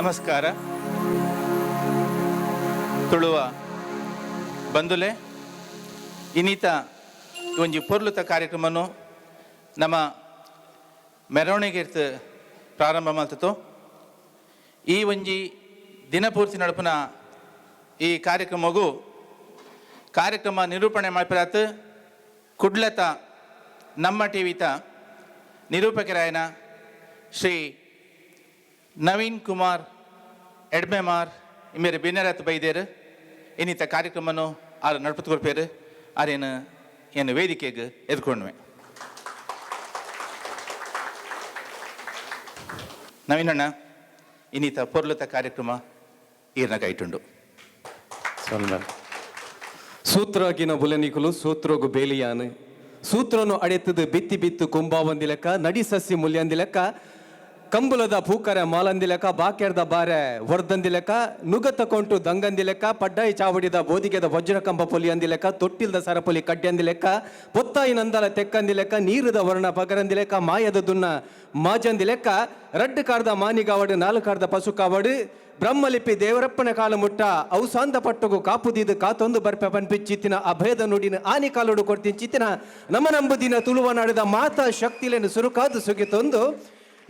ನಮಸ್ಕಾರ. ತುಳುವ ಬಂಧುಲೆ ಇನ್ನೀತ ಒಂಜಿ ಪೊರ್ಲುತ ಕಾರ್ಯಕ್ರಮನು ನಮ್ಮ ಮೆರವಣಿಗೆ ಪ್ರಾರಂಭ ಮಾಡ್ತಿತ್ತು. ಈ ಒಂಜಿ ದಿನಪೂರ್ತಿ ನಡುಪುನ ಈ ಕಾರ್ಯಕ್ರಮಗೂ ಕಾರ್ಯಕ್ರಮ ನಿರೂಪಣೆ ಮಾಡಿಪರಾತ್ ಕುಡ್ಲತ ನಮ್ಮ ಟಿವಿತ ನಿರೂಪಕರಾಯನ ಶ್ರೀ ನವೀನ್ ಕುಮಾರ್ ಎಡ್ಮೆಮಾರ್ ಇಮೇರೆ ಬಿನ್ನರತ್ ಬೈದೇರು ಇನ್ನಿತ ಕಾರ್ಯಕ್ರಮನು ಆರು ನಡ್ಪತ್ತು ಕೊಡ್ಪೇರು ಆರೇನು ಏನು ವೇದಿಕೆಗೆ ಎದ್ಕೊಂಡ್ವೆ. ನವೀನಣ್ಣ ಇನ್ನಿತ ಪೊರ್ಲುತ ಕಾರ್ಯಕ್ರಮ ಈರ್ನ ಕೈಟುಂಡು. ಸೂತ್ರಾಗಿನ ಬುಲನಿಕಲು ಸೂತ್ರೋಗು ಬೇಲಿಯಾನು ಸೂತ್ರನು ಅಡೆತದು ಬಿತ್ತಿ ಬಿತ್ತು ಕುಂಬಾವಂದಿಲೆಕ್ಕ ನಡಿ ಸಸ್ಸಿ ಮುಲ್ಯಂದಿಲೆಕ್ಕ ಕಂಬುಲದ ಪೂಕರ ಮಾಲಂದಿಲೆಕ್ಕ ಬಾಕ್ಯರ್ದ ಬಾರೆ ಹೊರ್ದಂದಿಲೆಕ್ಕ ನುಗತ ಕೊಂಟು ದಂಗಂದಿಲೆಕ್ಕ ಪಡ್ಡಾಯಿ ಚಾವಡಿದ ಬೋದಿಗೆದ ವಜ್ರ ಕಂಬ ಪೊಲಿ ಅಂದಿಲೆಕ್ಕ ತೊಟ್ಟಿಲ್ದ ಸರಪೊಲಿ ಕಡ್ಡಂದಿಲೆಕ್ಕ ಪೊತ್ತಾಯಿ ನಂದಲ ತೆಕ್ಕಂದಿಲೆಕ್ಕ ನೀರದ ವರ್ಣ ಪಗರಂದಿಲೆಕ್ಕ ಮಾಯದ ದುನ್ನ ಮಾಜಂದಿಲೆಕ್ಕ ರಡ್ಡು ಕಾರ್ದ ಮಾನಿಗಾವಡು ನಾಲ್ಕಾರ್ದ ಪಸು ಕಾವಡು ಬ್ರಹ್ಮಲಿಪಿ ದೇವರಪ್ಪನ ಕಾಲು ಮುಟ್ಟ ಔಸಾಂದ ಪಟ್ಟುಗು ಕಾಪುದಿದು ಕಾತೊಂದು ಬರ್ಪೆ ಪನ್ಪಿಚ್ಚಿತ್ತಿನ ಅಭೇದ ನುಡಿನ ಆನಿ ಕಾಲುಡು ಕೊಡ್ತೀನಿ ಚಿತ್ತಿನ ನಮ್ಮ ನಂಬುದಿನ ತುಳುವ ನಾಡಿದ ಮಾತಾ ಶಕ್ತಿಲೇನು ಸುರುಕಾದು ಸುಗಿತೊಂದು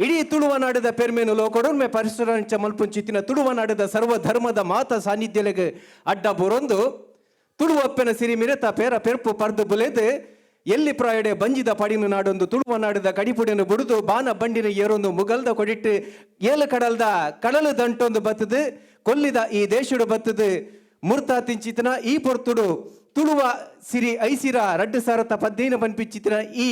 ಇಡೀ ತುಳುವ ನಾಡಿದ ಪೆರ್ಮೇನು ಲೋಕೊಡೊಮ್ಮೆ ಪರಿಸರಂಚ ಮಲ್ಪುಂಚಿತ್ತಿನ ತುಳುವ ನಾಡಿದ ಸರ್ವ ಧರ್ಮದ ಮಾತ ಸಾನ್ನಿಧ್ಯಲೆಗೆ ಅಡ್ಡ ಬೊರೊಂದು ತುಳುವಪ್ಪನ ಸಿರಿ ಮಿರತ ಪೇರ ಪೆರ್ಪು ಪರ್ದು ಬುಲೆದು ಎಲ್ಲಿ ಪ್ರಾಯಡೆ ಬಂಜಿದ ಪಡಿನ ನಾಡೊಂದು ತುಳುವ ನಾಡಿದ ಕಡಿಪುಡಿನ ಬುಡುದು ಬಾನ ಬಂಡಿನ ಏರೊಂದು ಮುಗಲ್ದ ಕೊಡಿಟ್ಟು ಏಳು ಕಡಲ್ದ ಕಡಲು ದಂಟೊಂದು ಬತ್ತದು ಕೊಲ್ಲಿದ ಈ ದೇಶುಡು ಬತ್ತದು ಮುರ್ತಾ ತಿಂಚಿತನ ಈ ಪೊರ್ತುಡು ತುಳುವ ಸಿರಿ ಐಸಿರ ರಡ್ಡು ಸಾರತ ಪದ್ದೇನ ಪನ್ಪಿಚ್ಚಿತಿನ ಈ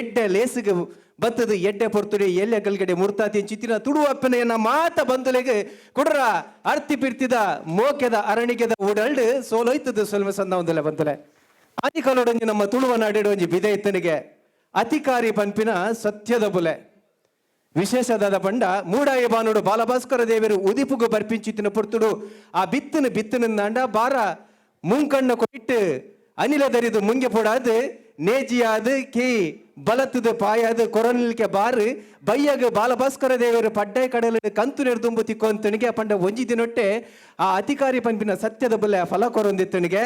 ಎಡ್ಡೆ ಲೇಸಿಗೆ ಬತ್ತದು ಎಡ್ಡೆ ಪೊರ್ತುಡೆ ಎಲ್ಲೆ ಗಲ್ಗಡೆ ಮುರ್ತಾ ತಿಂಚಿತಿನ ತುಳುವಪ್ಪನೆಯನ್ನ ಮಾತ ಬಂದುಲೆಗೆ ಕುಡ್ರ ಅರ್ತಿ ಪಿರ್ತಿದ ಮೋಕೆದ ಅರಣಿಗೆದ ಊಡಲ್ಡು ಸೋಲೋಯ್ತದು ಸೊಲ್ಮೆ ಸಂದ ಒಂದಲೆ ಬಂತಲೆ ಆದಿಕಾಲೊಡಂಜಿ ನಮ್ಮ ತುಳುವ ನಾಡಿಡೊಂಜಿ ಬಿದೈತನಿಗೆ ಅಧಿಕಾರಿ ಪಂಪಿನ ಸತ್ಯದ ಬುಲೆ ವಿಶೇಷದಾದ ಪಂಡ ಮೂಡಾಯಿ ಬಾನುಡು ಬಾಲಭಾಸ್ಕರ ದೇವರು ಉದಿಪುಗು ಬರ್ಪಿಂಚಿತ್ತಿನ ಪುರ್ತುಡು ಆ ಬಿತ್ತನ ಬಾರ ಮುಂಕಣ್ಣ ಕೊಟ್ಟು ಅನಿಲ ದರಿದು ಮುಂಗೆ ಪೋಡಾದು ನೇಜಿಯಾದು ಕಿ ಬಲತ್ತದು ಪಾಯದು ಕೊರನಿಲ್ಕೆ ಬಾರು ಬಯ್ಯಗ ಬಾಲಭಾಸ್ಕರ ದೇವರು ಪಡ್ಡಾಯಿ ಕಡಲ ಕಂತು ನೆರೆದುಂಬು ತಿಕ್ಕೊಂತನಿಗೆ ಪಂಡ ಒಂಜಿ ದಿನೊಟ್ಟೆ ಆ ಅಧಿಕಾರಿ ಪಂಪಿನ ಸತ್ಯದ ಬುಲೆ ಫಲ ಕೊರೊಂದಿತ್ತನಿಗೆ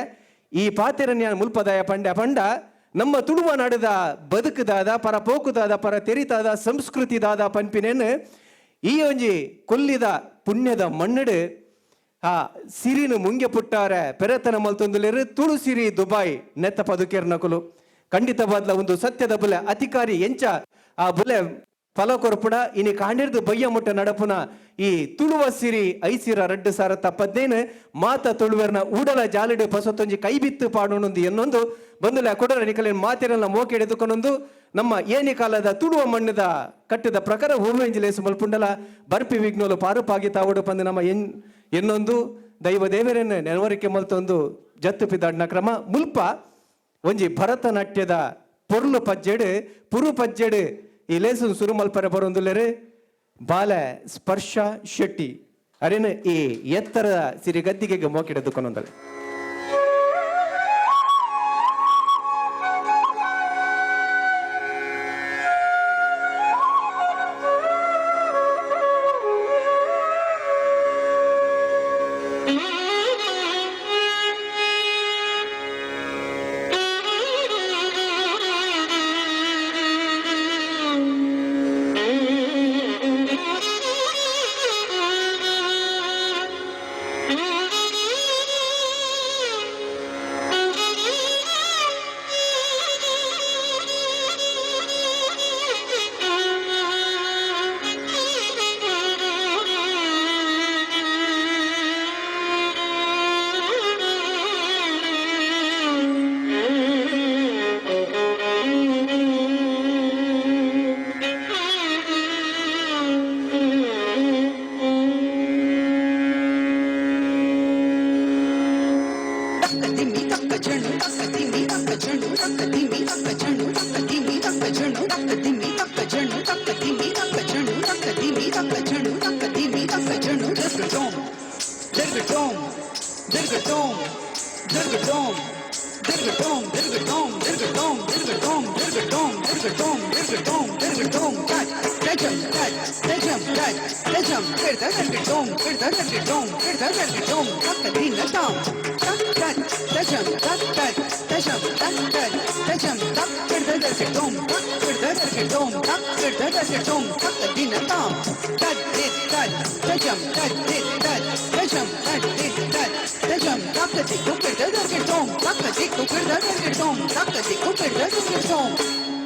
ಈ ಪಾತೆರನ್ಯ ಮುಲ್ಪದಾಯ ಪಂಡ ನಮ್ಮ ತುಳುವ ನಾಡಿದ ಬದುಕುದಾದ ಪರ ಪೋಕುದಾದ ಪರ ತೆರಿತಾದ ಸಂಸ್ಕೃತಿದಾದ ಪಂಪಿನೇನು ಈ ಒಂಜಿ ಕೊಲ್ಲಿದ ಪುಣ್ಯದ ಮಣ್ಣಡು ಆ ಸಿರಿನು ಮುಂಗೆ ಪುಟ್ಟಾರೆ ಪೆರತನ ಮಲ್ತೊಂದುಲೇರು ತುಳು ಸಿರಿ ದುಬಾಯ್ ನೆತ್ತ ಪದುಕೇರ್ ನಕುಲು ಖಂಡಿತವಾದ್ಲ ಒಂದು ಸತ್ಯದ ಬುಲೆ ಅಧಿಕಾರಿ ಎಂಚ ಆ ಬುಲೆ ಫಲ ಕೊರಪುಡ ಇನಿ ಕಾಂಡಿರ್ದು ಬಯ್ಯ ಮುಟ್ಟ ನಡಪುನ ಈ ತುಳುವ ಸಿರಿ ಐಸಿರ ರಡ್ಡು ಸಾರ ತಪ್ಪದ್ದೇನು ಮಾತ ತುಳುವರ್ನ ಊಡಲ ಜಾಲಿಡು ಪಸೊತ್ತೊಂಜಿ ಕೈ ಬಿತ್ತು ಪಾಡೋಣೊಂದು ಎನ್ನೊಂದು ಬಂದುಲ ಕೊಡರ ನಿಕಲಿನ ಮಾತಿರಲ್ಲ ಮೋಕೆ ಎಳೆದುಕೊಂಡೊಂದು ನಮ್ಮ ಏನಿ ಕಾಲದ ತುಳುವ ಮಣ್ಣದ ಕಟ್ಟಿದ ಪ್ರಕಾರ ಹೂವೆಂಜಿಲೇಸು ಮಲ್ಪುಂಡಲ ಬರ್ಪಿ ವಿಘ್ನೋಲು ಪಾರುಪಾಗಿ ತಾವಡು ಪಂದು ನಮ್ಮ ಎನ್ನೊಂದು ದೈವ ದೇವರನ್ನು ನೆನವರಿಕೆ ಮಲ್ತೊಂದು ಜತ್ತು ಪಿದಾಡ್ನ ಕ್ರಮ ಮುಲ್ಪ ಒಂಜಿ ಭರತನಾಟ್ಯದ ಪೊರ್ಲು ಪಜ್ಜೆಡು ಪುರು ಪಜ್ಜೆಡು ಈ ಲೇಸು ಸುರು ಮಲ್ಪರ ಬರೊಂದುಲ್ಲೆರು ಬಾಲ ಸ್ಪರ್ಶ ಶೆಟ್ಟಿ ಅರೇನು ಈ ಎತ್ತರ ಸಿರಿ ಗದ್ದಿಗೆಗೆ ಮೋಕಿಡೆದುಕೊಂಡೊಂದಳೆ.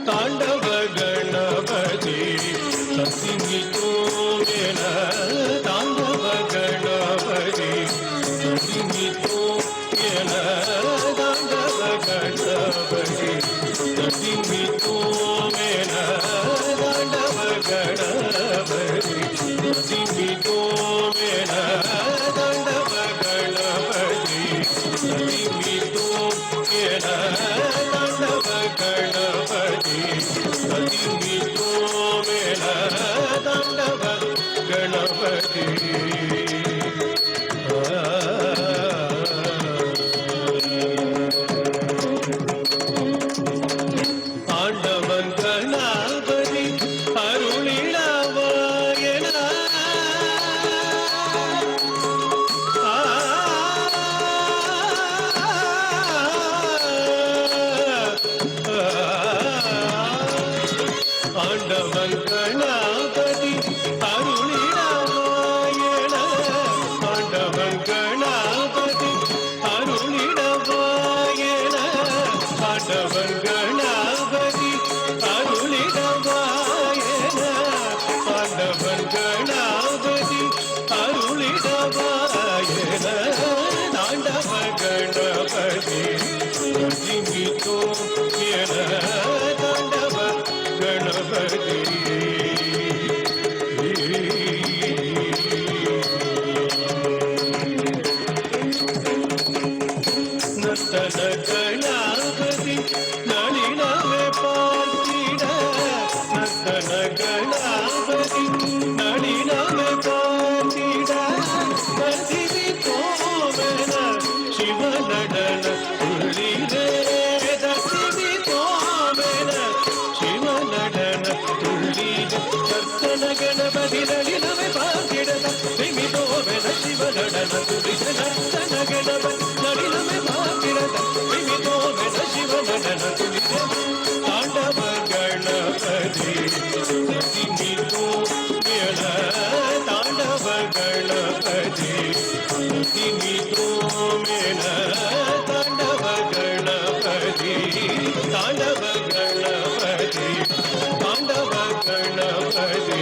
ತಾಂಡವ ಗಣಪತಿ ಸಸಿಮಿತೋ ಮೇನ ತಾಂಡವ ಗಣಪತಿ ಸಸಿಮಿತೋ ಮೇನ ತಾಂಡವ ಗಣಪತಿ ಸಸಿಮಿತೋ ಮೇನ ತಾಂಡವ ಗಣಪತಿ ಸಸಿಮಿತೋ ಮೇನ ತಾಂಡವ ಗಣಪತಿ ಸಸಿಮಿತೋ ಮೇನ ತಾಂಡವ ಗಣಪತಿ ಸಸಿಮಿತೋ ಮೇನ ತಾಂಡವ ಗಣಪತಿ ஆண்டவன் கணபதி அருளிடவாயன ஆண்டவன் கணபதி அருளிடவாயன ஆண்டவன் கணபதி அருளிடவாயன ஆண்டவன் கணபதி அருளிடவாயன ஆண்டவன் கணபதி அருளிடவாயன ஆண்டவ கணபதி சஜிமிதோ என தாண்டவ கணபதி நர்த்தன கணபதி நளினமே பார்த்திட நர்த்தன கணபதி நளினமே பார்த்திட கதிரி கோவன சிவ நடன துள்ளிரே தசிவி கோவன சிவ நடன துள்ளிர நர்த்தன கணபதி நளினமே பார்த்திட தசிவி கோவன சிவ நடன துள்ளிர நர்த்தன கணபதி நளினமே பார்த்திட தசிவி கோவன சிவ நடன துள்ளிர தாண்டவ கணபதி சசிமிதோ மேன தாண்டவ கணபதி சசிமிதோ மேன தாண்டவ கணபதி தாண்டவ கணபதி தாண்டவ கணபதி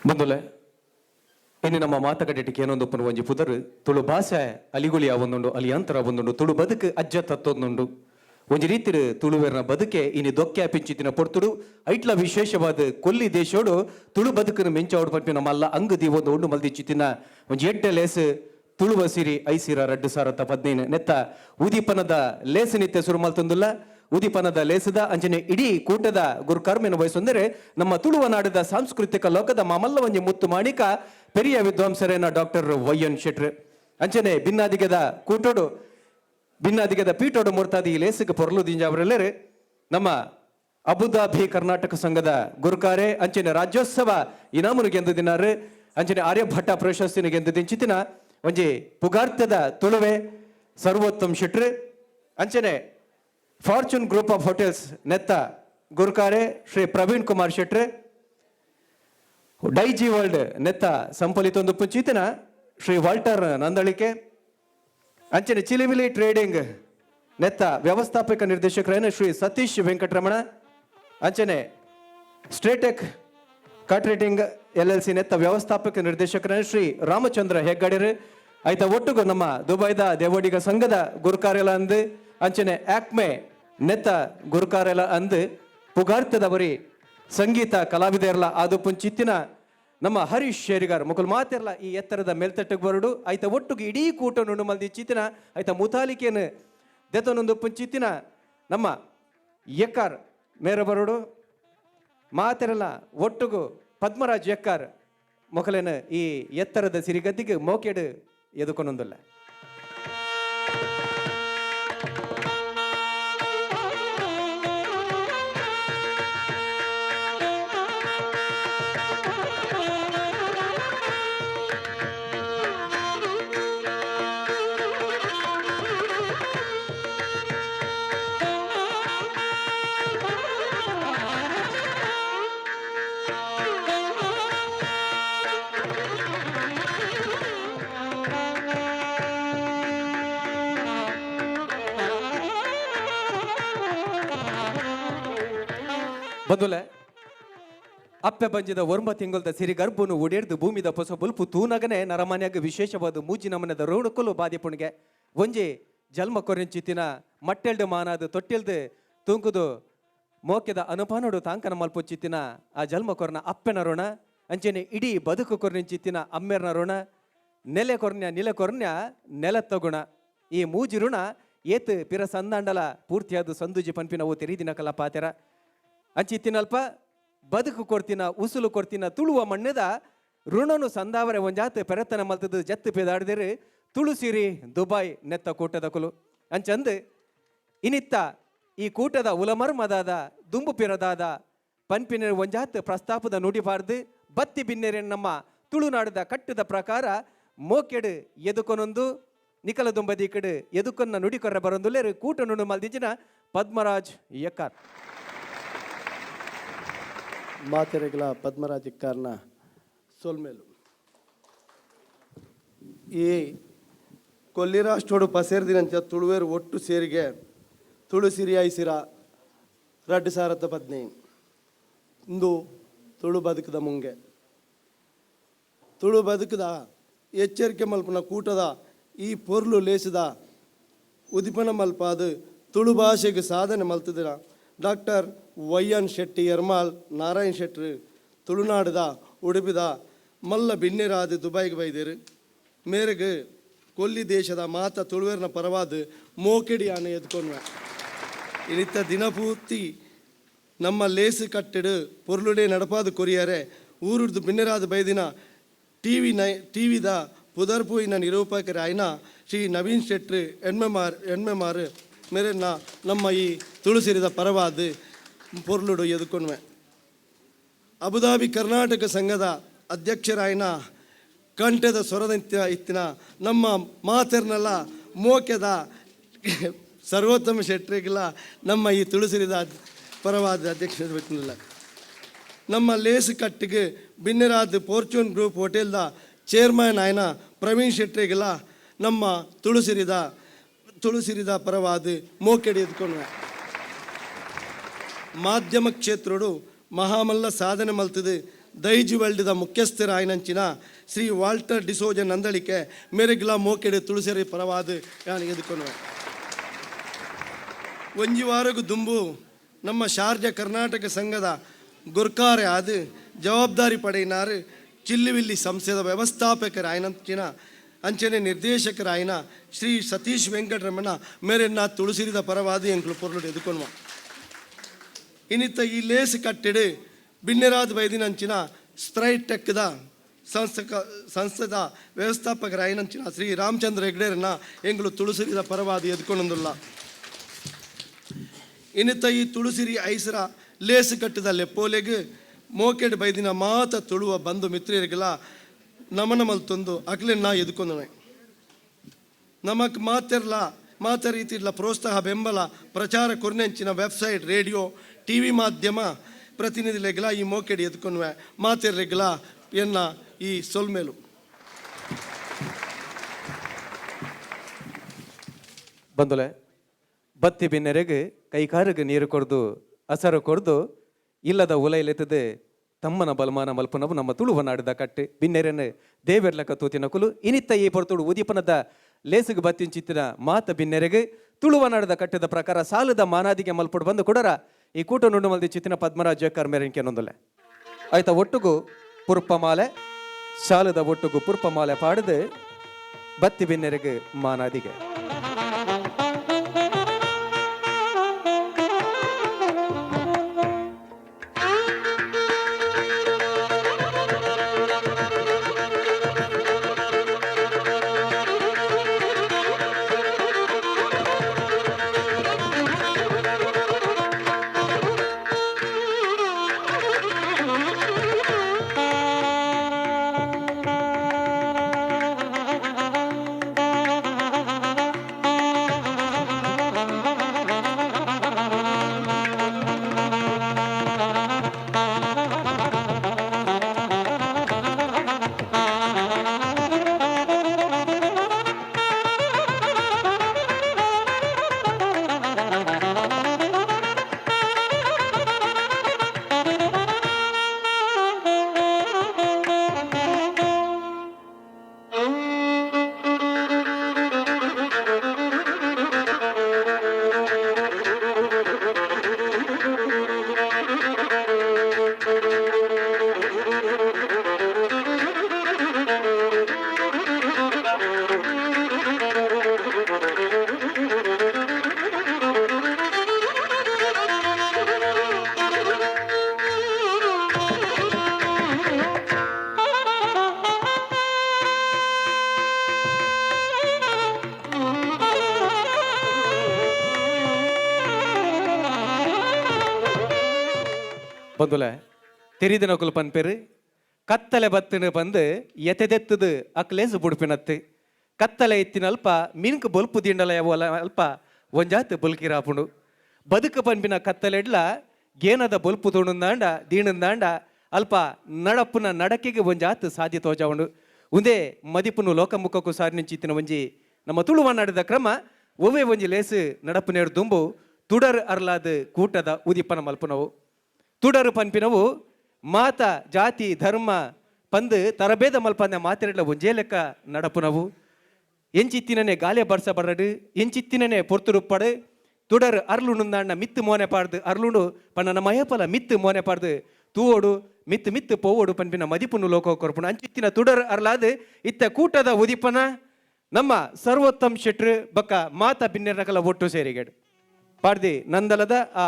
ಮುಂದಲೆ ಇನ್ನು ನಮ್ಮ ಮಾತುಕತೆಗೆ ಏನೊಂದು ಒಂಜಿ ಪುದರು ತುಳು ಭಾಷೆ ಅಲಿಗುಳಿಯ ಒಂದುಂಡು ಅಲಿಯಂತರ ಒಂದುಂಡು ತುಳು ಬದುಕು ಅಜ್ಜ ತತ್ತೊಂದುಂಡು ಒಂಜಿ ರೀತಿ ತುಳುವೆರ್ನ ಬದುಕೆ ಇನ್ನು ದೊಕ್ಕೆ ಪಿಂಚಿತಿನ ಪೊರ್ತುಡು ಐಟ್ಲ ವಿಶೇಷವಾದ ಕೊಲ್ಲಿ ದೇಶೋಡು ತುಳು ಬದುಕನ್ನು ಮೆಂಚಾವಡು ಪಂಪಿ ನಮ್ಮಲ್ಲ ಅಂಗದಿ ಒಂದು ಉಂಡು ಮಲ್ದಿಚ್ಚಿತಿನ ಒಂಜಿ ಎಡ್ಡೆ ಲೇಸು ತುಳುವ ಸಿರಿ ಐಸಿರ 2015 ನೆತ್ತ ಉದೀಪನದ ಲೇಸು ನಿತ್ಯ ಸುರು ಮಲ್ತೊಂದುಲ್ಲ ಉದೀಪನದ ಲೇಸದ ಅಂಜನೆ ಇಡೀ ಕೂಟದ ಗುರುಕರ್ಮೆಯನ್ನು ವಹಿಸೊಂದರೆ ನಮ್ಮ ತುಳುವ ನಾಡದ ಸಾಂಸ್ಕೃತಿಕ ಲೋಕದ ಮಾಮಲ್ಲ ಒಂಜಿ ಮುತ್ತು ಮಾಣಿಕ ಪೆರಿಯ ವಿದ್ವಾಂಸರೇನ ಡಾಕ್ಟರ್ ವೈ.ಎನ್. ಶೆಟ್ರ್ ಅಂಚನೆ ಭಿನ್ನಾದಿಗದ ಕೂಟೋಡು ಭಿನ್ನಾದಿಗದ ಪೀಠೋಡು ಮೂರ್ತಾದಿ ಈ ಲೇಸಿಗೆ ಪೊರ್ಲು ದಿಂಜಾವರೆಲ್ಲರೆ ನಮ್ಮ ಅಬುದಾಬಿ ಕರ್ನಾಟಕ ಸಂಘದ ಗುರುಕಾರೆ ಅಂಚನೆ ರಾಜ್ಯೋತ್ಸವ ಇನಾಮನು ಗೆಂದು ದಿನಾರು ಅಂಚನೆ ಆರ್ಯಭಟ್ಟ ಪ್ರಶಸ್ತಿನ ಗೆಂದು ದಿಂಚಿತಿನ ಒಂಜಿ ಪುಗಾರ್ಥದ ತುಳುವೆ ಸರ್ವೋತ್ತಮ್ ಶೆಟ್ರ್ ಅಂಚನೆ ಫಾರ್ಚೂನ್ ಗ್ರೂಪ್ ಆಫ್ ಹೋಟೆಲ್ಸ್ ನೆತ್ತ ಗುರುಕಾರೆ ಶ್ರೀ ಪ್ರವೀಣ್ ಕುಮಾರ್ ಶೆಟ್ರ್ ಡೈಜಿ ವರ್ಲ್ಡ್ ನೆತ್ತ ಸಂಪಲಿತೊಂದು ಪುಂಚಿತಿನ ಶ್ರೀ ವಾಲ್ಟರ್ ನಂದಳಿಕೆ ಅಂಚನೆ ಚಿಲಿಮಿಲಿ ಟ್ರೇಡಿಂಗ್ ನೆತ್ತ ವ್ಯವಸ್ಥಾಪಕ ನಿರ್ದೇಶಕರೇನ ಶ್ರೀ ಸತೀಶ್ ವೆಂಕಟರಮಣ ಅಂಚನೆ ಸ್ಟ್ರೇಟೆಕ್ ಕಾಟ್ರೇಟಿಂಗ್ LLC ನೆತ್ತ ವ್ಯವಸ್ಥಾಪಕ ನಿರ್ದೇಶಕರೇನ ಶ್ರೀ ರಾಮಚಂದ್ರ ಹೆಗ್ಗಡೆರು ಆಯ್ತ ಒಟ್ಟುಗು ನಮ್ಮ ದುಬೈದ ದೇವಡಿಗ ಸಂಘದ ಗುರುಕಾರ್ಯಲ ಅಂದು ಅಂಚನೆ ಆಕ್ಮೆ ನೆತ್ತ ಗುರುಕಾರ್ಯಲ ಅಂದು ಪುಗಾರ್ತದ ಬರಿ ಸಂಗೀತ ಕಲಾವಿದೆಯರ್ಲ ಆದು ಪುಂಚಿತ್ತಿನ ನಮ್ಮ ಹರೀಶ್ ಶೇರಿಗಾರ್ ಮುಕುಲ್ ಮಾತಿರಲ್ಲ ಈ ಎತ್ತರದ ಮೇಲ್ತಟ್ಟಿಗೆ ಬರಡು ಆಯ್ತ ಒಟ್ಟಿಗೆ ಇಡೀ ಕೂಟ ನುಣ್ಣು ಮಲ್ದಿ ಚಿತ್ತಿನ ಆಯ್ತ ಮುತಾಲಿಕೆಯನ್ನು ದೆತನೊಂದು ಪುಂಚಿತ್ತಿನ ನಮ್ಮ ಎಕ್ಕಾರ್ ಮೇರೆ ಬರೋಡು ಮಾತಿರಲ್ಲ ಒಟ್ಟಿಗೂ ಪದ್ಮರಾಜ್ ಎಕ್ಕಾರ್ ಮೊಕಲೇನ ಈ ಎತ್ತರದ ಸಿರಿಗದ್ದಿಗೆ ಮೋಕೆಡು ಎದುಕೊನೊಂದಿಲ್ಲ ಬಂದುಲೆ ಅಪ್ಪೆ ಬಂಜಿದ ಒರ್ಮ ತಿಂಗಳದ ಸಿರಿ ಗರ್ಭನು ಒಡೆಡ್ದು ಭೂಮಿದ ಹೊಸ ಬುಲ್ಪು ತೂನಗನೆ ನರಮನ್ಯಾಗ ವಿಶೇಷವಾದ ಮೂಜಿನ ಮನೆದ ರೋಣಕಲು ಬಾದಿಪುಣಿಗೆ ಒಂಜಿ ಜಲ್ಮ ಕೊರೆಂಚಿತ್ತಿನ ಮಟ್ಟೆಲ್ಡು ಮಾನಾದು ತೊಟ್ಟಿಲ್ದು ತೂಂಕುದು ಮೋಕೆದ ಅನುಪಾನೋಡು ತಾಂಕನ ಮಲ್ಪೊಚ್ಚಿತ್ತಿನ ಆ ಜಲ್ಮ ಕೊರ್ನ ಅಪ್ಪೆನ ಋಣ ಅಂಚೆನೆ ಇಡೀ ಬದುಕು ಕೊರ್ನಿಂಚಿತ್ತಿನ ಅಮ್ಮೆರ್ನ ಋಣ ನೆಲೆ ಕೊರ್ನ್ಯ ನೆಲ ತಗುಣ ಈ ಮೂಜಿ ಋಣ ಏತ್ ಪಿರ ಸಂದಾಂಡಲ ಪೂರ್ತಿಯಾದ ಸಂದುಜಿ ಪನ್ಪಿನ ಓ ತೆರೀದಿನ ಕಲ ಪಾತೆರ ಅಂಚಿತ್ತಿನಲ್ಪ ಬದುಕು ಕೊಡ್ತಿನ ಉಸುಲು ಕೊಡ್ತಿನ ತುಳುವ ಮಣ್ಣದ ಋಣನು ಸಂದಾವರೆ ಒಂಜಾತ್ ಪೆರತನ ಮಲ್ತದ ಜತ್ತು ಪೇದಾಡ್ದಿರು ತುಳುಸಿರಿ ದುಬೈ ನೆತ್ತ ಕೂಟದ ಕುಲು ಅಂಚಂದ್ ಇನಿತ್ತ ಈ ಕೂಟದ ಉಲಮರ್ಮದಾದ ದುಂಬು ಪಿರದಾದ ಪನ್ಪಿನ ಒಂಜಾತ್ ಪ್ರಸ್ತಾಪದ ನುಡಿಬಾರ್ದು ಬತ್ತಿ ಬಿನ್ನೆರೆ ನಮ್ಮ ತುಳುನಾಡದ ಕಟ್ಟದ ಪ್ರಕಾರ ಮೋಕೆಡು ಎದುಕೊನೊಂದು ನಿಕಲ ದುಂಬದಿ ಕಡೆ ಎದುಕೊನ್ನ ನುಡಿಕೊರ್ರ ಬರೊಂದುಲ್ಲೇರು ಕೂಟ ನುಡು ಮಲ್ದಿಜಿನ ಪದ್ಮರಾಜ್ ಎಕ್ಕಾರ್ ಮಾತೆರೆಗಳ ಪದ್ಮರಾಜ್ ಎಕ್ಕಾರ್ನ ಸೋಲ್ಮೇಲು ಈ ಕೊಲ್ಲಿರಾಷ್ಟೋಡು ಪಸೇರ್ದಿನಂಚ ತುಳುವೇರು ಒಟ್ಟು ಸೇರಿಗೆ ತುಳು ಸಿರಿಯಾಯಿಸಿರ ರಡ್ಡು ಸಾರತ್ತ ಪದ್ನೆ ಇಂದು ತುಳು ಬದುಕದ ಮುಂಗೆ ತುಳು ಬದುಕದ ಎಚ್ಚರಿಕೆ ಮಲ್ಪನ ಕೂಟದ ಈ ಪೊರ್ಲು ಲೇಸಿದ ಉದಿಪನ ಮಲ್ಪಾದು ತುಳು ಭಾಷೆಗೆ ಸಾಧನೆ ಮಲ್ತದಿನ ಡಾಕ್ಟರ್ ವೈ.ಎನ್. ಶೆಟ್ಟಿ ಎರ್ಮಾಲ್ ನಾರಾಯಣ್ ಶೆಟ್ರು ತುಳುನಾಡದ ಉಡುಪಿದ ಮಲ್ಲ ಬಿನ್ನೆರಾದ ದುಬೈಗೆ ಬೈದೇರು ಮೇರೆಗೆ ಕೊಲ್ಲಿ ದೇಶದ ಮಾತ ತುಳುವೇರ್ನ ಪರವಾದ ಮೋಕೆಡಿ ಆನೆ ಎದ್ಕೊಂಡ್ವ ಇನಿತ್ತ ದಿನಪೂರ್ತಿ ನಮ್ಮ ಲೇಸು ಕಟ್ಟಿಡು ಪೊರ್ಲುಡೆ ನಡಪಾದ ಕೊರಿಯರೆ ಊರುಡ್ದು ಬಿನ್ನೆರಾದ ಬೈದಿನ ಟಿವಿದ ಪುದರ್ಪುಯಿನ ನಿರೂಪಕರ ಆಯ್ನ ಶ್ರೀ ನವೀನ್ ಶೆಟ್ರು ಎಣ್ಮೆಮಾರು ಮೇರೆ ನಮ್ಮ ಈ ತುಳುಸಿರಿದ ಪರವಾದ ಪೊರ್ಲುಡು ಎದುಕೊಂಡ್ವೆ ಅಬುದಾಬಿ ಕರ್ನಾಟಕ ಸಂಘದ ಅಧ್ಯಕ್ಷರಾಯಿನ ಕಂಠದ ಸ್ವರದ ಇತ್ತಿನ ನಮ್ಮ ಮಾತೆರ್ನೆಲ್ಲ ಮೋಕೆದ ಸರ್ವೋತ್ತಮ ಶೆಟ್ರಿಗೆಲ್ಲ ನಮ್ಮ ಈ ತುಳುಸಿರಿದ ಪರವಾದ ಅಧ್ಯಕ್ಷ ಬಿಟ್ಟಿಲ್ಲ ನಮ್ಮ ಲೇಸು ಕಟ್ಟಿಗೆ ಬಿನ್ನೆರಾದ ಫಾರ್ಚೂನ್ ಗ್ರೂಪ್ ಹೋಟೆಲ್ದ ಚೇರ್ಮನ್ ಆಯ್ನ ಪ್ರವೀಣ್ ಶೆಟ್ರಿಗೆಲ್ಲ ನಮ್ಮ ತುಳುಸಿರಿದ ಪರವಾದ ಮೋಕೆಡಿ ಎದ್ಕೊಂಡ್ವೆ ಮಾಧ್ಯಮ ಕ್ಷೇತ್ರಡು ಮಹಾಮಲ್ಲ ಸಾಧನೆ ಮಲ್ತದು ದೈಜಿ ವರ್ಲ್ಡ್ದ ಮುಖ್ಯಸ್ಥರ ಆಯ್ನಂಚಿನ ಶ್ರೀ ವಾಲ್ಟರ್ ಡಿಸೋಜ ನಂದಳಿಕೆ ಮೆರೆಗ್ಲಾ ಮೋಕೆಡೆ ತುಳುಸಿರಿ ಪರವಾದ ಯಾನು ಎದುಕೊಂಡ್ವೆ ಒಂಜಿ ವಾರಗೂ ದುಂಬು ನಮ್ಮ ಶಾರ್ಜಾ ಕರ್ನಾಟಕ ಸಂಘದ ಗುರ್ಕಾರೆ ಆದು ಜವಾಬ್ದಾರಿ ಪಡೆಯಿನಾರು ಚಿಲ್ಲಿವಿಲ್ಲಿ ಸಂಸ್ಥೆದ ವ್ಯವಸ್ಥಾಪಕರ ಆಯ್ನಂಚಿನ ಅಂಚನೆ ನಿರ್ದೇಶಕರಾಯಿನ ಶ್ರೀ ಸತೀಶ್ ವೆಂಕಟರಮಣ ಮೇರೆನ್ನ ತುಳುಸಿರಿದ ಪರವಾದ ಎಂಕ್ಲು ಪೊರ್ಲು ಎದುಕೊಂಡ್ವ ಇನಿತ್ತ ಈ ಲೇಸು ಕಟ್ಟಿಡು ಬಿನ್ನೆರಾದ ಬೈದಿನಂಚಿನ ಸ್ಪ್ರೈಟ್ ಟೆಕ್ದ ಸಂಸ್ಥದ ವ್ಯವಸ್ಥಾಪಕರಾಯಿನಂಚಿನ ಶ್ರೀ ರಾಮಚಂದ್ರ ಹೆಗ್ಡೇರನ್ನ ಎಂಗ್ಲು ತುಳುಸಿರಿದ ಪರವಾದ ಎದುಕೊಂಡೊಂದುಲ್ಲ ಇನಿತ್ತ ಈ ತುಳುಸಿರಿ ಐಸರ ಲೇಸು ಕಟ್ಟಿದ ಲೆಪ್ಪೋಲೆಗೆ ಮೋಕೆಡ್ ಬೈದಿನ ಮಾತ ತುಳುವ ಬಂಧು ಮಿತ್ರರಿಗೆಲ್ಲ ನಮನ ಮಲ್ತೊಂದು ಅಕ್ಲೆನ್ನ ಎದುಕೊಂಡವೆ ನಮಕ್ ಮಾತ ರೀತಿಲ್ಲ ಪ್ರೋತ್ಸಾಹ ಬೆಂಬಲ ಪ್ರಚಾರ ಕೊರ್ನೆಂಚಿನ ವೆಬ್ಸೈಟ್ ರೇಡಿಯೋ ಟಿವಿ ಮಾಧ್ಯಮ ಪ್ರತಿನಿಧಿಲೆಗಳ ಈ ಮೋಕೆಡಿ ಎದ್ಕೊಂಡ್ವೆ ಮಾತೆರ್ರೆಗಳ ಎನ್ನ ಈ ಸೊಲ್ಮೇಲು ಬಂದುಲೆ ಬತ್ತಿ ಬಿನ್ನೆರೆಗೆ ಕೈಕಾರಿಗೆ ನೀರು ಕೊಡ್ದು ಹಸರು ಕೊಡ್ದು ಇಲ್ಲದ ಉಲೈಲೆತ್ತದೆ ತಮ್ಮನ ಬಲಮಾನ ಮಲ್ಪನವು ನಮ್ಮ ತುಳುವ ನಾಡಿದ ಕಟ್ಟೆ ಬಿನ್ನೆರೆನ ದೇವೆರ್ಲಕ ತೂತಿನ ಕುಲು ಇನಿತ್ತ ಈ ಪೊರ್ತುಡು ಉದೀಪನದ ಲೇಸಿಗೆ ಬತ್ತಿಂಚಿತ್ತಿನ ಮಾತ ಬಿನ್ನೆರೆಗೆ ತುಳುವ ನಾಡದ ಕಟ್ಟದ ಪ್ರಕಾರ ಸಾಲದ ಮಾನಾದಿಗೆ ಮಲ್ಪಡು ಬಂದು ಕೊಡರ ಈ ಕೂಟ ನುಂಡು ಮಲ್ದಿ ಚಿತ್ತಿನ ಪದ್ಮರಾಜ್ ಎಕ್ಕಾರ್ ಮೇರೆಂಕೆ ನೊಂದಲೆ ಆಯ್ತಾ ಒಟ್ಟಿಗೂ ಪುರ್ಪಮಾಲೆ ಶಾಲದ ಒಟ್ಟುಗು ಪುರ್ಪಮಾಲೆ ಪಾಡದು ಬತ್ತಿ ಬಿನ್ನೆರೆಗೆ ಮಾನಾದಿಗೆ ಬಂದುಲೆ ತೆರಿದಿನ ಕುಲ್ಪನ್ ಪೇರು ಕತ್ತಲೆ ಬತ್ತಿನ ಬಂದು ಎತೆದೆತ್ತದು ಅಕ್ಲೇಸು ಬುಡ್ಪಿನತ್ತು ಕತ್ತಲೆ ಎತ್ತಿನ ಅಲ್ಪ ಮಿನ್ಕ್ ಬೊಲ್ಪು ದಿಂಡಲ ಯಾವಲ್ಲ ಅಲ್ಪ ಒಂಜಾತ್ ಬುಲ್ಕಿರಾಪುಂಡು ಬದುಕು ಪನ್ಪಿನ ಕತ್ತಲೆಡ್ಲ ಗೇನದ ಬೊಲ್ಪು ತುಣುಂದಾಂಡ ದೀಣಂದಾಂಡ ಅಲ್ಪ ನಡಪ್ಪುನ ನಡಕೆಗೆ ಒಂಜಾತ್ ಸಾಧ್ಯ ತೋಜಾವುಂಡು ಉಂದೇ ಮದಿಪುನು ಲೋಕಮುಖಕ್ಕೂ ಸಾರಿ నుంచి ಇತ್ತಿನ ಒಂಜಿ ನಮ್ಮ ತುಳುವನ್ನಾಡಿದ ಕ್ರಮ ಒವ್ವೆ ಒಂಜಿ ಲೇಸು ನಡಪು ನೇರು ದುಂಬು ತುಡರ್ ಅರ್ಲಾದ ಕೂಟದ ಉದಿಪನ ಮಲ್ಪುನವು ತುಡರು ಪನ್ಪಿನವು ಮಾತ ಜಾತಿ ಧರ್ಮ ಪಂದು ತರಬೇದ ಮಲ್ಪಂದ ಮಾತೆರಡ್ಲ ಒಂಜೇ ಲೆಕ್ಕ ನಡಪುನವು ಎಂಚಿತ್ತಿನನೆ ಗಾಲೆ ಬರ್ಸ ಬರಡು ಎಂಚಿತ್ತಿನನೆ ಪೊರ್ತುರುಪ್ಪಡು ತುಡರ್ ಅರ್ಲುಂಡು ಮಿತ್ತು ಮೋನೆ ಪಾಡ್ದು ಅರ್ಲುಂಡು ಪನ್ನ ಮಯಪಲ ಮಿತ್ತು ಮೋನೆ ಪಾಡ್ದು ತೂವೋಡು ಮಿತ್ತು ಮಿತ್ತು ಪೋವೋಡು ಪನ್ಪಿನ ಮದಿಪುನು ಲೋಕ ಕೊರ್ಪುಣ ಅಂಚಿತ್ತಿನ ತುಡರ್ ಅರ್ಲಾದು ಇತ್ತ ಕೂಟದ ಉದಿಪನ ನಮ್ಮ ಸರ್ವೋತ್ತಮ್ ಶೆಟ್ರು ಬಕ್ಕ ಮಾತ ಬಿನ್ನೆರ್ನಕಲ ಒಟ್ಟು ಸೇರಿಗೆಡು ಪಾಡ್ದಿ ನಂದಲದ ಆ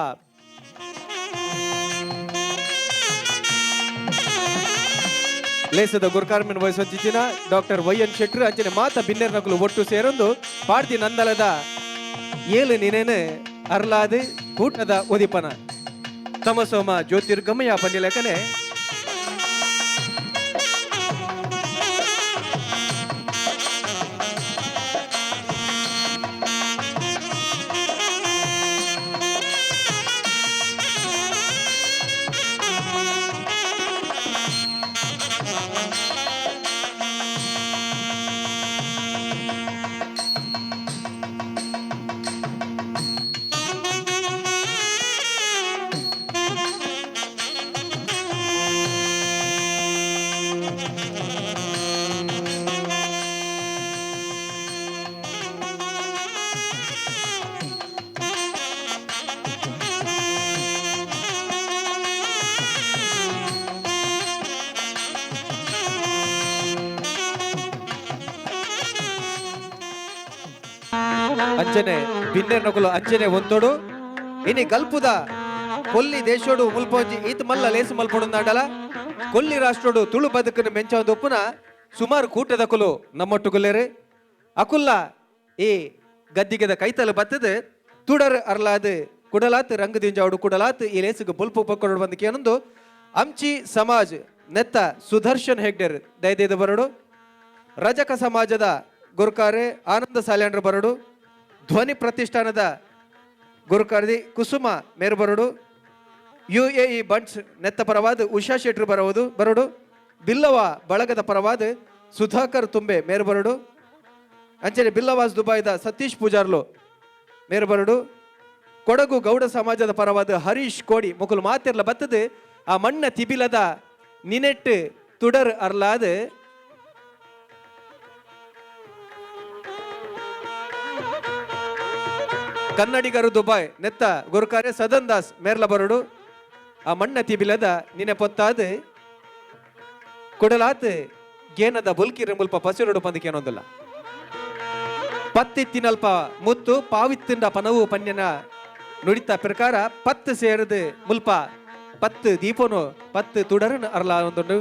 ಲೇಸದ ಗುರ್ಕಾರ್ಮೆನ್ ವಹಿಸೊಂಚಿನ ಡಾಕ್ಟರ್ ವೈ.ಎನ್. ಶೆಟ್ರು ಅಂಚನೆ ಮಾತ ಬಿನ್ನೆರ್ನಕಲು ಒಟ್ಟು ಸೇರೊಂದು ಪಾಡ್ದಿ ನಂದಲದ ಏಳು ನಿನೇನು ಅರ್ಲಾದು ಕೂಟದ ಉದಿಪನ ತಮಸೋಮ ಜ್ಯೋತಿರ್ಗಮಯ ಪಂಡಿಲೆಕನೆ ಅಂಚನೆ ಬಿನ್ನೆರ್ನಕುಲು ಅಂಚನೆ ಒಂತೋಡು ಇನಿ ಗಲ್ಪುದ ಕೊಲ್ಲಿ ದೇಶೋಡು ಮುಲ್ಪೊಂಜಿ ಈತ್ ಮಲ್ಲ ಲೇಸು ಮಲ್ಪೊಡುಂದಾಂಡಲ ಕೊಲ್ಲಿ ರಾಷ್ಟ್ರೋಡು ತುಳು ಬದುಕನ್ನು ಮೆಂಚೊಂದೊಪ್ಪುನ ಸುಮಾರು ಕೂಟದಕುಲು ನಮ್ಮೊಟ್ಟುಗುಲ್ಲೇರು ಅಕುಲ್ಲ ಈ ಗದ್ದಿಗೆದ ಕೈತಲು ಬತ್ತದು ತುಡರ್ ಅರ್ಲಾದು ಕುಡಲಾತ್ ರಂಗ ದಿಂಜಾವಡು ಕುಡಲಾತ್ ಈ ಲೇಸಿಗೆ ಬುಲ್ಪು ಪಕ್ಕೊಡು ಬಂದಕ್ಕೆ ಏನೊಂದು ಅಂಚಿ ಸಮಾಜ್ ನೆತ್ತ ಸುದರ್ಶನ್ ಹೆಗ್ಡೆರ್ ದಯದೇದು ಬರಡು ರಜಕ ಸಮಾಜದ ಗುರುಕಾರೆ ಆನಂದ ಸಾಲ್ಯಾಂಡ್ರ ಬರಡು ಧ್ವನಿ ಪ್ರತಿಷ್ಠಾನದ ಗುರುಕಾರ್ದಿ ಕುಸುಮ ಮೇರು ಬರಡು UAE ಬಂಟ್ಸ್ ನೆತ್ತ ಪರವಾದ ಉಷಾ ಶೆಟ್ರು ಬರಡು ಬಿಲ್ಲವ ಬಳಗದ ಪರವಾದ ಸುಧಾಕರ್ ತುಂಬೆ ಮೇರು ಬರಡು ಅಂಚನೆ ಬಿಲ್ಲವಾಸ್ ದುಬೈದ ಸತೀಶ್ ಪೂಜಾರ್ಲು ಮೇರು ಬರಡು ಕೊಡಗು ಗೌಡ ಸಮಾಜದ ಪರವಾದ ಹರೀಶ್ ಕೋಡಿ ಮುಕುಲು ಮಾತಿರ್ಲ ಬತ್ತದು ಆ ಮಣ್ಣ ತಿಬಿಲದ ನಿನೆಟ್ಟು ತುಡರ್ ಅರ್ಲಾದ ಕನ್ನಡಿಗರು ದುಬೈ ನೆತ್ತ ಗುರುಕಾರ್ಯ ಸದನ್ ದಾಸ್ ಮೇರ್ಲ ಬರಡು ಆ ಮಣ್ಣ ತಿಬಿಲದ ನಿನೆ ಪೊತ್ತಾದ ಕೊಡಲಾತ್ ಗೇನದ ಬುಲ್ಕಿರ ಮುಲ್ಪ ಪಸಿರುಡು ಪಂದಿಕೆ ಅನ್ನೋದಿಲ್ಲ ಪತ್ತಿತ್ತಿನಲ್ಪ ಮುತ್ತು ಪಾವಿತ್ತಿಂಡ ಪನವು ಪನ್ಯನ ನುಡಿತ ಪ್ರಕಾರ ಪತ್ತು ಸೇರದು ಮುಲ್ಪ ಪತ್ತು ದೀಪನು ಪತ್ತು ತುಡರನ್ ಅರ್ಲ ಒಂದೊಂದು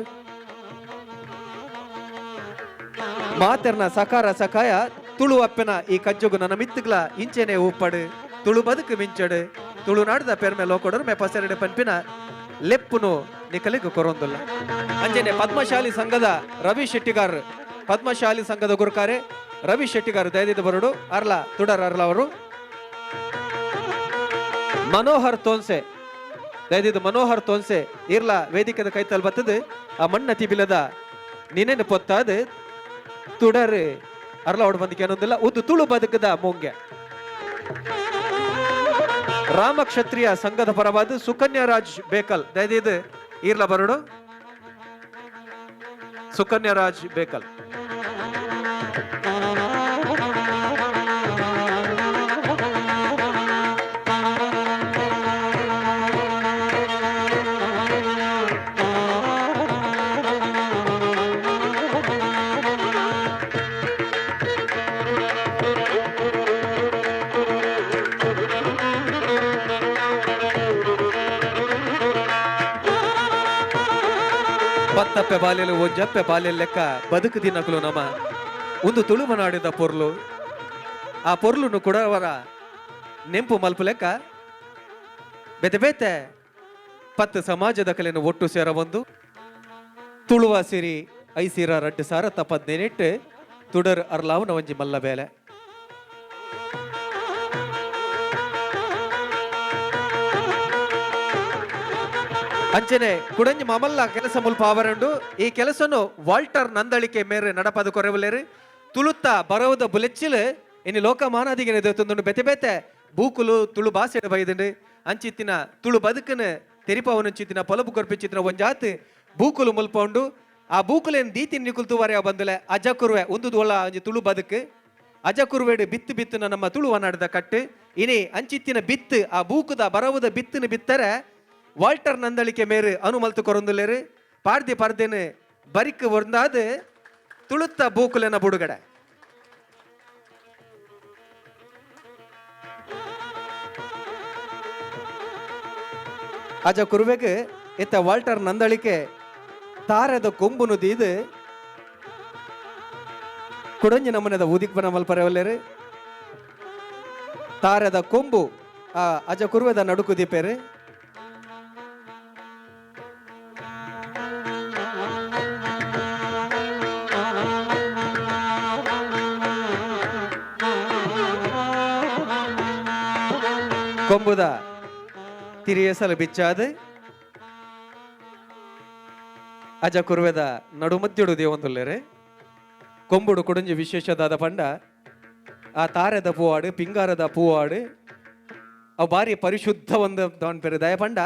ಮಾತೆರ್ನ ಸಕಾರ ಸಕಾಯ ತುಳು ಅಪ್ಪನ ಈ ಕಜ್ಜುಗು ನನ್ನ ಮಿತ್ತುಗಳ ಇಂಚೆನೆ ಉಪ್ಪಡು ತುಳು ಬದುಕು ಮಿಂಚಡು ತುಳು ನಾಡದ ಪೇರ್ಮೆ ಲೋಕೊಡರು ಮೆ ಪಸೆರಡೆ ಪನ್ಪಿನ ಲೆಪ್ಪುನು ನಿಕಲಿಗೆ ಕೊರೊಂದಿಲ್ಲ ಅಂಜನೆ ಪದ್ಮಶಾಲಿ ಸಂಘದ ರವಿ ಶೆಟ್ಟಿಗಾರ್ ಪದ್ಮಶಾಲಿ ಸಂಘದ ಗುರುಕಾರೆ ರವಿ ಶೆಟ್ಟಿಗಾರ್ ದಯದಿದ್ದ ಬರಡು ಅರ್ಲ ತುಡರ್ ಅರ್ಲ ಅವರು ಮನೋಹರ್ ತೋನ್ಸೆ ದಯದಿದ್ದ ಮನೋಹರ್ ತೋನ್ಸೆ ಇರ್ಲ ವೇದಿಕೆದ ಕೈತಲ್ ಬತ್ತದ ಆ ಮಣ್ಣ ತಿಬಿಲದ ನಿನೆನ ಪೊತ್ತಾದ ತುಡರ್ ಅರ್ಲ ಹೊಡ್ ಬಂದಿಕೆ ಅನ್ನೋದಿಲ್ಲ ಉದ್ದು ತುಳು ಬದುಕದ ಮೊಂಗೆ ರಾಮಕ್ಷತ್ರಿಯ ಸಂಘದ ಪರವಾದ ಸುಕನ್ಯಾ ರಾಜ್ ಬೇಕಲ್ ದಯದಿದ್ದು ಇರ್ಲ ಬರಡು ಸುಕನ್ಯಾ ರಾಜ್ ಬೇಕಲ್ ಪತ್ತಪ್ಪೆ ಬಾಲ್ಯಲು ಒಂಜಪ್ಪೆ ಬಾಲ್ಯ ಲೆಕ್ಕ ಬದುಕು ದಿನಕಲು ನಮ ಒಂದು ತುಳುವನಾಡಿದ ಪೊರ್ಲು ಆ ಪೊರ್ಲುನು ಕೂಡ ಅವರ ನೆಂಪು ಮಲ್ಪು ಲೆಕ್ಕ ಬೆತೆ ಬೇತೆ ಪತ್ತು ಸಮಾಜದ ಕಲೆಯನ್ನು ಒಟ್ಟು ಸೇರ ಒಂದು ತುಳುವ ಸಿರಿ ಐಸಿರ ರಡ್ಡು ಸಾರ ತಪ್ಪದ್ನೇನೆಟ್ಟು ತುಡರ್ ಅರ್ಲಾವ್ನ ಒಂಜಿ ಮಲ್ಲ ಬೇಲೆ ಅಂಚನೆ ಕುಡಂಜಿ ಮಮಲ್ಲ ಕೆಲಸ ಮುಲ್ಪ ಆವರಂಡು ಈ ಕೆಲಸನು ವಾಲ್ಟರ್ ನಂದಳಿಕೆ ಮೇರೆ ನಡಪದ ಕೊರೆವಲೇರು ತುಳುತ್ತ ಬರವದ ಬುಲೆಚ್ಚಿಲು ಇನ್ನು ಲೋಕಮಾನಾದಿಗೆ ನೆದೊಂದು ಬೆತೆ ಬೆತೆ ಬೂಕುಲು ತುಳು ಭಾಷೆ ಬೈದಂಡು ಅಂಚಿತ್ತಿನ ತುಳು ಬದುಕನು ತೆರಿಪವನು ಚಿತ್ತಿನ ಪೊಲಬು ಕೊರ್ಪಿಚ್ಚಿತ್ತಿನ ಒಂಜಾತ್ ಬೂಕುಲು ಮುಲ್ಪೊಂಡು ಆ ಬೂಕುಲೇನು ದೀತಿನ ನಿಕುಲ್ತು ವರೆಯ ಬಂದಲೆ ಅಜ ಕುರುವೆ ಒಂದು ಒಳ ಒಂಜಿ ತುಳು ಬದುಕು ಅಜ ಕುರುವೆಡು ಬಿತ್ತು ಬಿತ್ತುನ ನಮ್ಮ ತುಳುವನಾಡದ ಕಟ್ಟು ಇನಿ ಅಂಚಿತ್ತಿನ ಬಿತ್ತು ಆ ಬೂಕುದ ಬರವದ ಬಿತ್ತನ ಬಿತ್ತರೆ ವಾಲ್ಟರ್ ನಂದಳಿಕೆ ಮೇರು ಅನುಮಲ್ತು ಕೊರೊಂದುಲೇರು ಪಾರ್ದಿ ಪಾರ್ದೇನು ಬರಿಕ್ ಒಂದಾದ ತುಳುತ್ತ ಬೂಕುಲೆನ ಬುಡುಗಡೆ ಅಜ ಕುರುವೆಗೆ ಎತ್ತ ವಾಲ್ಟರ್ ನಂದಳಿಕೆ ತಾರದ ಕೊಂಬುನು ದೀದು ಕುಡಂಜಿ ನಮ್ಮನದ ಉದಿಕ್ಬನ ಮಲ್ಪರೆವಲ್ಲೇರು ತಾರದ ಕೊಂಬು ಆ ಅಜ ಕುರುವೆದ ನಡುಕು ದೀಪೇರು ಕೊಂಬುದ ತಿರಿಯಸಲು ಬಿಚ್ಚಾದ ಅಜ ಕುರುವೆದ ನಡುಮದ್ಯುಡು ದೇವೊಂದುಲ್ಲೇರೆ ಕೊಂಬುಡು ಕುಡಂಜಿ ವಿಶೇಷದಾದ ಪಂಡ ಆ ತಾರದ ಪೂವಾಡು ಪಿಂಗಾರದ ಪೂವಾಡು ಅವು ಬಾರಿ ಪರಿಶುದ್ಧ ಒಂದು ಪೆರೆ ದಯ ಪಂಡ